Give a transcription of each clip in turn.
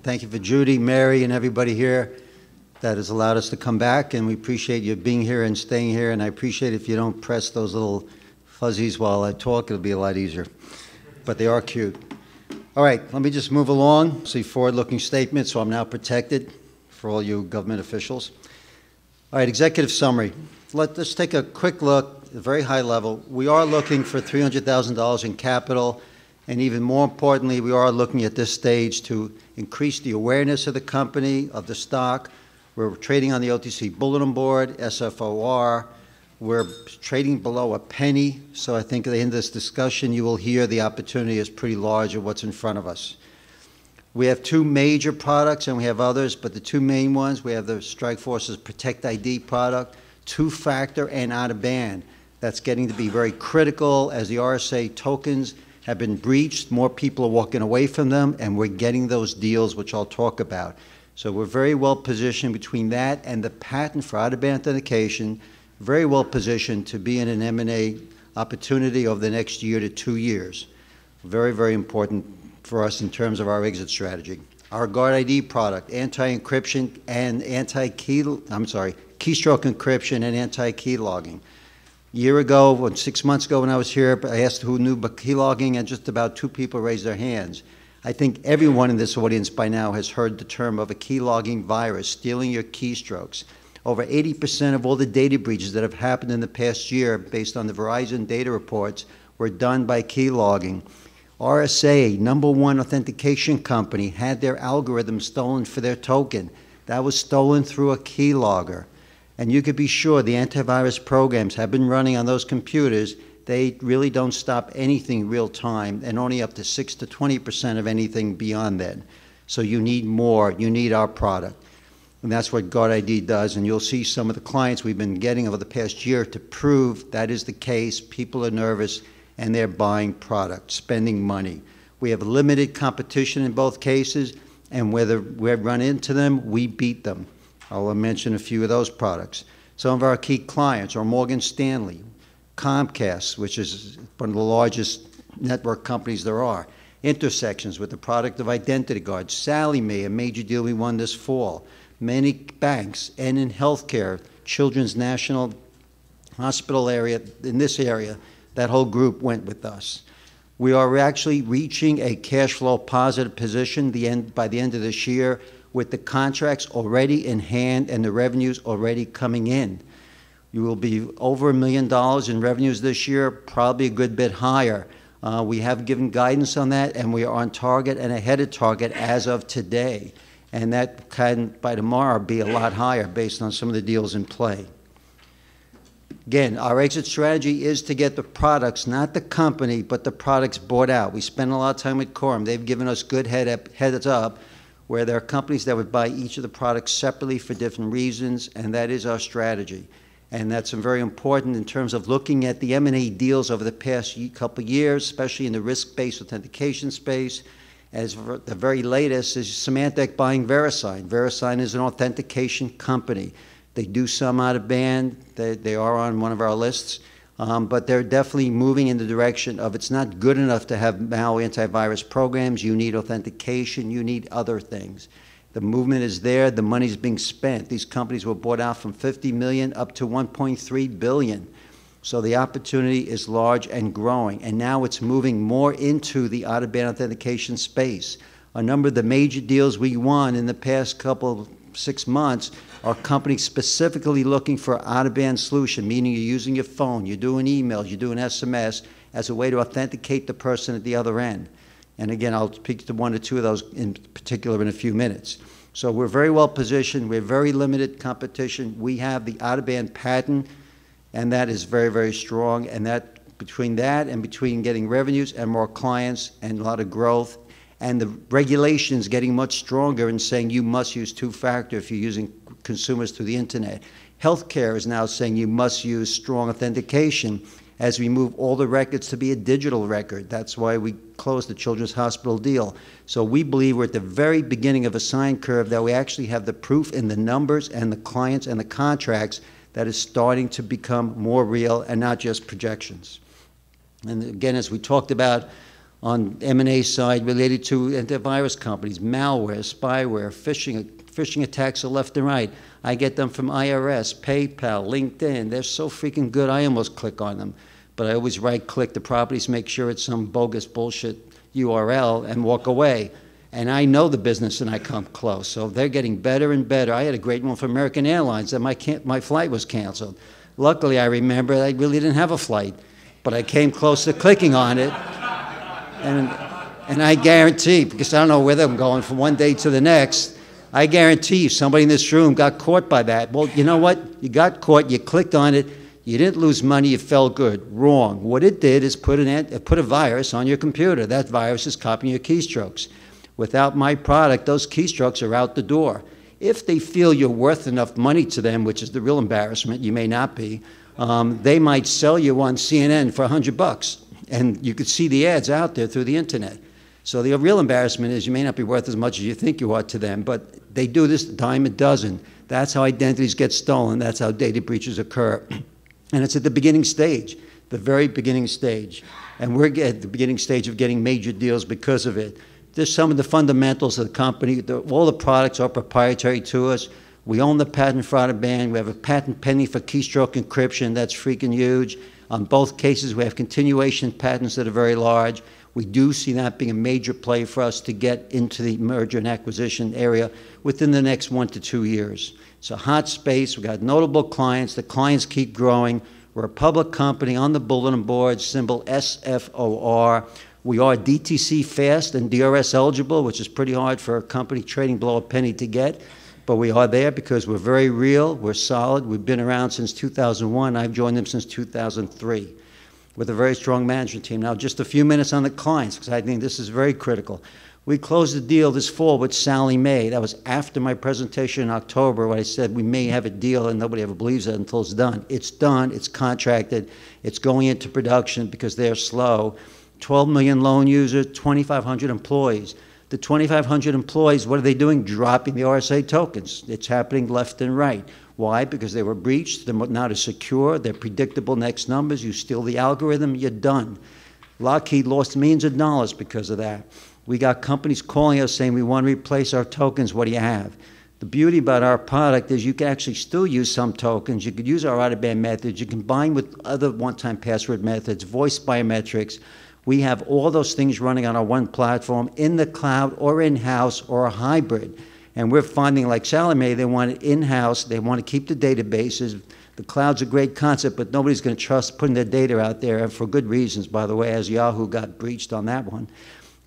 Thank you for Judy, Mary, and everybody here that has allowed us to come back, and we appreciate you being here and staying here, and I appreciate if you don't press those little fuzzies while I talk, it'll be a lot easier, but they are cute. All right, let me just move along. See forward-looking statements, so I'm now protected for all you government officials. All right, executive summary. Let's take a quick look at a very high level. We are looking for $300,000 in capital, and even more importantly, we are looking at this stage to increase the awareness of the company, of the stock. We're trading on the OTC Bulletin Board, SFOR. We're trading below a penny, so I think at the end of this discussion, you will hear the opportunity is pretty large of what's in front of us. We have two major products, and we have others, but the two main ones, we have the StrikeForce's Protect ID product, two-factor and out-of-band. That's getting to be very critical as the RSA tokens have been breached. More people are walking away from them, and we're getting those deals, which I'll talk about. So we're very well positioned between that and the patent for out-of-band authentication, very well positioned to be in an M&A opportunity over the next year to 2 years. Very, very important for us in terms of our exit strategy. Our Guard ID product, anti-encryption and keystroke encryption and anti-key logging. A year ago, 6 months ago when I was here, I asked who knew about key logging, and just about 2 people raised their hands. I think everyone in this audience by now has heard the term of a key logging virus, stealing your keystrokes. Over 80% of all the data breaches that have happened in the past year, based on the Verizon data reports, were done by key logging. RSA, #1 authentication company, had their algorithm stolen for their token. That was stolen through a key logger. And you could be sure the antivirus programs have been running on those computers. They really don't stop anything real time, and only up to 6 to 20% of anything beyond that. So you need more. You need our product. And that's what Guard ID does, and you'll see some of the clients we've been getting over the past year to prove that is the case. People are nervous, and they're buying product, spending money. We have limited competition in both cases, and whether we run into them, we beat them. I'll mention a few of those products. Some of our key clients are Morgan Stanley, Comcast, which is one of the largest network companies there are, Intersections with the product of Identity Guard, Sallie Mae, a major deal we won this fall, many banks, and in healthcare, Children's National Hospital area, in this area, that whole group went with us. We are actually reaching a cash flow positive position by the end of this year, with the contracts already in hand and the revenues already coming in. You will be over $1 million in revenues this year, probably a good bit higher. We have given guidance on that, and we are on target and ahead of target as of today. And that can, by tomorrow, be a lot higher based on some of the deals in play. Again, our exit strategy is to get the products, not the company, but the products bought out. We spend a lot of time with Quorum. They've given us good heads up, where there are companies that would buy each of the products separately for different reasons, and that is our strategy. And that's very important in terms of looking at the M&A deals over the past couple of years, especially in the risk-based authentication space. As the very latest is Symantec buying VeriSign. VeriSign is an authentication company. They do some out-of-band. They are on one of our lists. But they're definitely moving in the direction of it's not good enough to have now antivirus programs. You need authentication. You need other things. The movement is there. The money's being spent. These companies were bought out from $50 million up to $1.3 billion. So the opportunity is large and growing. And now it's moving more into the out-of-band authentication space. A number of the major deals we won in the past 6 months are companies specifically looking for out-of-band solution, meaning you're using your phone, you're doing emails, you're doing SMS as a way to authenticate the person at the other end. And again, I'll speak to 1 or 2 of those in particular in a few minutes. So we're very well positioned. We have very limited competition. We have the out-of-band patent, and that is very, very strong. And that between that and between getting revenues and more clients and a lot of growth, and the regulations getting much stronger in saying you must use two-factor if you're using consumers through the internet. Healthcare is now saying you must use strong authentication as we move all the records to be a digital record. That's why we closed the Children's Hospital deal. So we believe we're at the very beginning of a sine curve that we actually have the proof in the numbers and the clients and the contracts that is starting to become more real and not just projections. And again, as we talked about on M&A side related to antivirus companies, malware, spyware, phishing attacks are left and right. I get them from IRS, PayPal, LinkedIn. They're so freaking good, I almost click on them. But I always right-click the properties, make sure it's some bogus bullshit URL, and walk away. And I know the business, and I come close. So they're getting better and better. I had a great one for American Airlines, and my flight was canceled. Luckily, I remember I really didn't have a flight, but I came close to clicking on it. And I guarantee, because I don't know where I'm going from one day to the next, I guarantee if somebody in this room got caught by that, well, you know what? You got caught, you clicked on it, you didn't lose money, you felt good. Wrong. What it did is put a virus on your computer. That virus is copying your keystrokes. Without my product, those keystrokes are out the door. If they feel you're worth enough money to them, which is the real embarrassment, you may not be, they might sell you on CNN for $100. And you could see the ads out there through the internet. So the real embarrassment is you may not be worth as much as you think you are to them, but they do this a dime a dozen. That's how identities get stolen. That's how data breaches occur. And it's at the beginning stage, the very beginning stage. And we're at the beginning stage of getting major deals because of it. There's some of the fundamentals of the company. All the products are proprietary to us. We own the patent fraud ban. We have a patent pending for keystroke encryption. That's freaking huge. On both cases, we have continuation patents that are very large. We do see that being a major play for us to get into the merger and acquisition area within the next 1 to 2 years. It's a hot space. We've got notable clients. The clients keep growing. We're a public company on the bulletin board, symbol SFOR. We are DTC fast and DRS eligible, which is pretty hard for a company trading below a penny to get. But we are there because we're very real, we're solid. We've been around since 2001. I've joined them since 2003 with a very strong management team. Now, just a few minutes on the clients, because I think this is very critical. We closed the deal this fall with Sallie Mae. That was after my presentation in October when I said we may have a deal, and nobody ever believes it until it's done. It's done, it's contracted, it's going into production because they're slow. 12 million loan users, 2,500 employees. The 2,500 employees, what are they doing? Dropping the RSA tokens. It's happening left and right. Why? Because they were breached. They're not as secure. They're predictable next numbers. You steal the algorithm, you're done. Lockheed lost millions of dollars because of that. We got companies calling us saying, we want to replace our tokens. What do you have? The beauty about our product is you can actually still use some tokens. You could use our out-of-band methods. You combine with other one-time password methods, voice biometrics. We have all those things running on our one platform in the cloud or in-house or a hybrid. And we're finding, like Sallie Mae, they want it in-house. They want to keep the databases. The cloud's a great concept, but nobody's going to trust putting their data out there, and for good reasons, by the way, as Yahoo got breached on that one.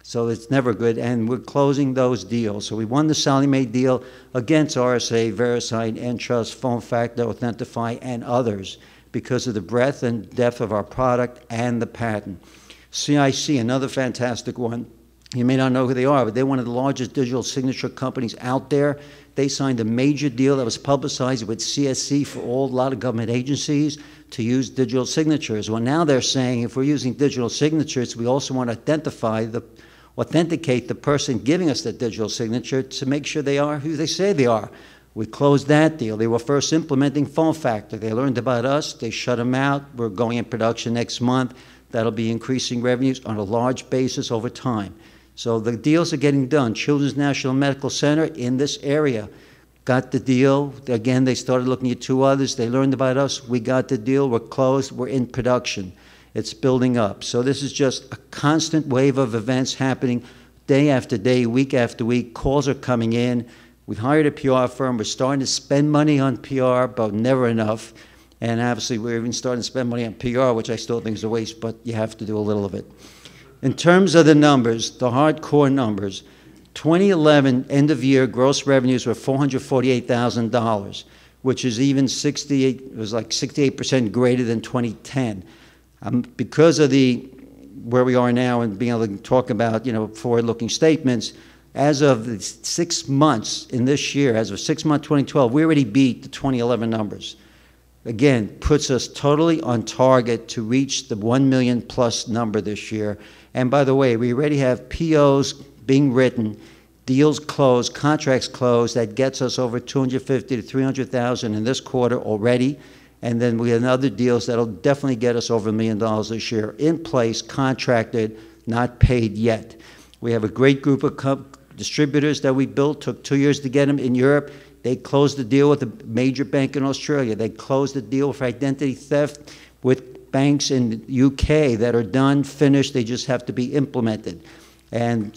So it's never good, and we're closing those deals. So we won the Sallie Mae deal against RSA, VeriSign, Entrust, Phone Factor, Authentify, and others because of the breadth and depth of our product and the patent. CIC, another fantastic one. You may not know who they are, but they're one of the largest digital signature companies out there. They signed a major deal that was publicized with CSC for a lot of government agencies to use digital signatures. Well, now they're saying if we're using digital signatures, we also want to authenticate the person giving us that digital signature to make sure they are who they say they are. We closed that deal. They were first implementing Phone Factor. They learned about us. They shut them out. We're going in production next month. That'll be increasing revenues on a large basis over time. So the deals are getting done. Children's National Medical Center in this area got the deal. Again, they started looking at 2 others. They learned about us. We got the deal. We're closed. We're in production. It's building up. So this is just a constant wave of events happening day after day, week after week. Calls are coming in. We hired a PR firm. We're starting to spend money on PR, but never enough. And obviously, we're even starting to spend money on PR, which I still think is a waste, but you have to do a little of it. In terms of the numbers, the hardcore numbers, 2011 end of year gross revenues were $448,000, which is even 68% greater than 2010. Because of where we are now and being able to talk about forward-looking statements, as of the 6 months in this year, as of 6 months 2012, we already beat the 2011 numbers. Again, puts us totally on target to reach the 1 million plus number this year. And by the way, we already have POs being written, deals closed, contracts closed. That gets us over 250 to 300,000 in this quarter already. And then we have other deals that'll definitely get us over $1 million this year in place, contracted not paid yet. We have a great group of distributors that we built. Took 2 years to get them in Europe. They closed the deal with a major bank in Australia. They closed the deal for identity theft with banks in the UK that are done, finished. They just have to be implemented. And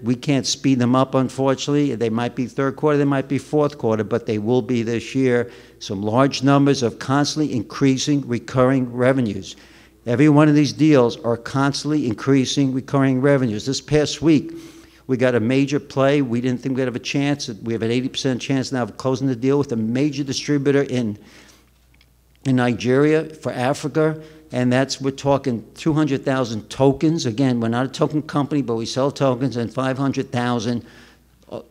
we can't speed them up, unfortunately. They might be third quarter, they might be fourth quarter, but they will be this year. Some large numbers of constantly increasing recurring revenues. Every one of these deals are constantly increasing recurring revenues. This past week, we got a major play. We didn't think we'd have a chance. We have an 80% chance now of closing the deal with a major distributor in Nigeria for Africa. And we're talking 200,000 tokens. Again, we're not a token company, but we sell tokens, and 500,000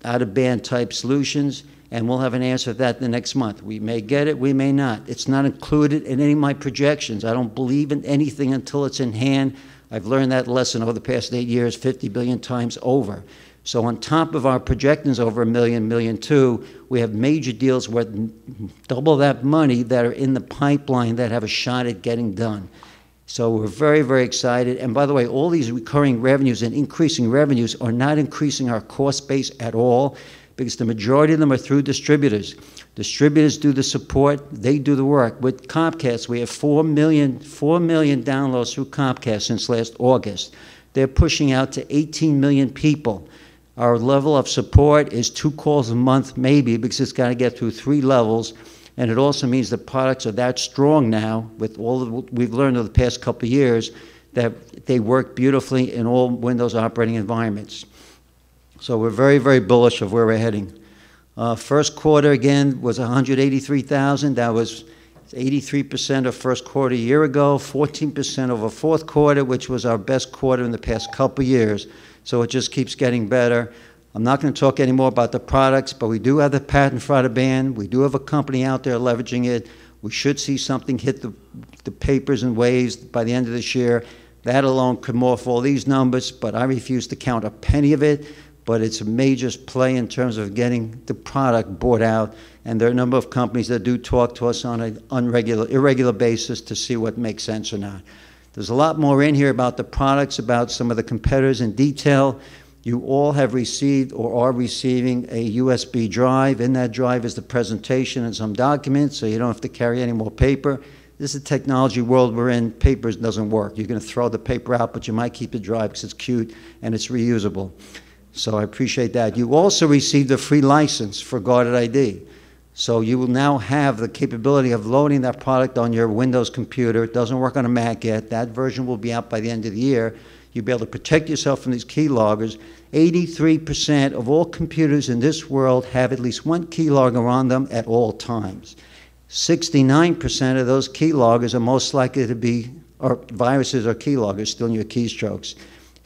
out-of-band type solutions. And we'll have an answer to that the next month. We may get it, we may not. It's not included in any of my projections. I don't believe in anything until it's in hand. I've learned that lesson over the past 8 years, 50 billion times over. So on top of our projections over $1 million, $1.2 million, we have major deals worth double that money that are in the pipeline that have a shot at getting done. So we're very, very excited. And by the way, all these recurring revenues and increasing revenues are not increasing our cost base at all, because the majority of them are through distributors. Distributors do the support, they do the work. With Comcast, we have 4 million downloads through Comcast since last August. They're pushing out to 18 million people. Our level of support is 2 calls a month, maybe, because it's got to get through 3 levels. And it also means the products are that strong now, with all that we've learned over the past couple of years, that they work beautifully in all Windows operating environments. So we're very, very bullish of where we're heading. First quarter, again, was 183,000. That was 83% of first quarter a year ago, 14% over fourth quarter, which was our best quarter in the past couple of years. So it just keeps getting better. I'm not going to talk anymore about the products, but we do have the patent for out-of-band. We do have a company out there leveraging it. We should see something hit the papers and waves by the end of this year. That alone could morph all these numbers, but I refuse to count a penny of it. But it's a major play in terms of getting the product bought out. And there are a number of companies that do talk to us on an irregular basis to see what makes sense or not. There's a lot more in here about the products, about some of the competitors in detail. You all have received or are receiving a USB drive. In that drive is the presentation and some documents, so you don't have to carry any more paper. This is the technology world we're in. Paper doesn't work. You're going to throw the paper out, but you might keep the drive because it's cute and it's reusable. So I appreciate that. You also received a free license for Guarded ID. So you will now have the capability of loading that product on your Windows computer. It doesn't work on a Mac yet. That version will be out by the end of the year. You'll be able to protect yourself from these keyloggers. 83% of all computers in this world have at least one keylogger on them at all times. 69% of those keyloggers are most likely to be viruses or keyloggers stealing your keystrokes.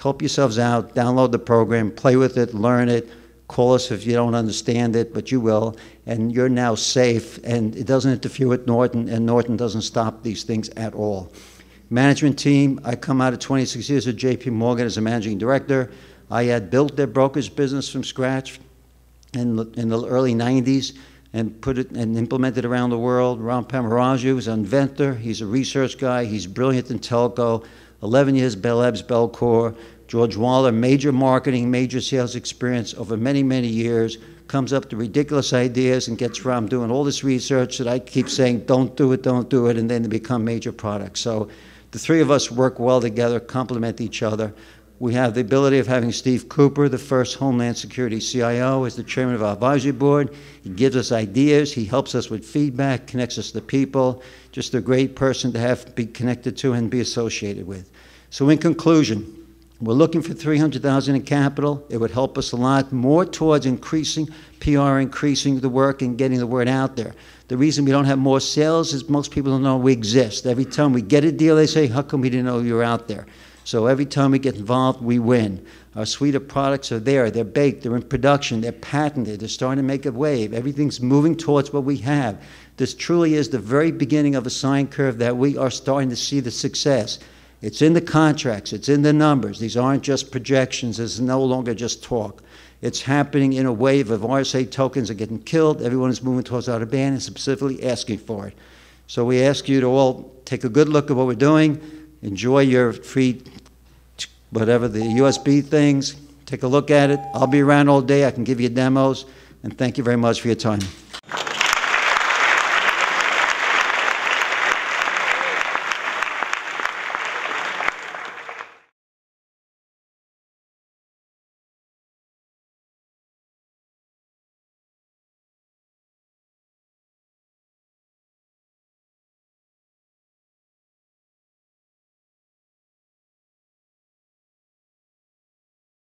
Help yourselves out, download the program, play with it, learn it, call us if you don't understand it, but you will, and you're now safe, and it doesn't interfere with Norton, and Norton doesn't stop these things at all. Management team, I come out of 26 years at JP Morgan as a managing director. I had built their brokerage business from scratch in the early 90s and put it and implemented around the world. Ram Pamaraju is an inventor. He's a research guy. He's brilliant in telco. 11 years Bell Labs, Belcore. George Waller, major marketing, major sales experience over many, many years, comes up to ridiculous ideas and gets Ram doing all this research that I keep saying, don't do it, and then they become major products. So the three of us work well together, complement each other. We have the ability of having Steve Cooper, the first Homeland Security CIO, as the chairman of our advisory board. He gives us ideas. He helps us with feedback, connects us to people. Just a great person to have to be connected to and be associated with. So in conclusion, we're looking for $300,000 in capital. It would help us a lot more towards increasing PR, increasing the work, and getting the word out there. The reason we don't have more sales is most people don't know we exist. Every time we get a deal, they say, how come we didn't know you were out there? So every time we get involved, we win. Our suite of products are there. They're baked. They're in production. They're patented. They're starting to make a wave. Everything's moving towards what we have. This truly is the very beginning of a sine curve that we are starting to see the success. It's in the contracts. It's in the numbers. These aren't just projections. It's no longer just talk. It's happening in a wave of RSA tokens are getting killed. Everyone is moving towards out-of-band and specifically asking for it. So we ask you to all take a good look at what we're doing. Enjoy your free whatever the USB things, take a look at it. I'll be around all day. I can give you demos. And thank you very much for your time.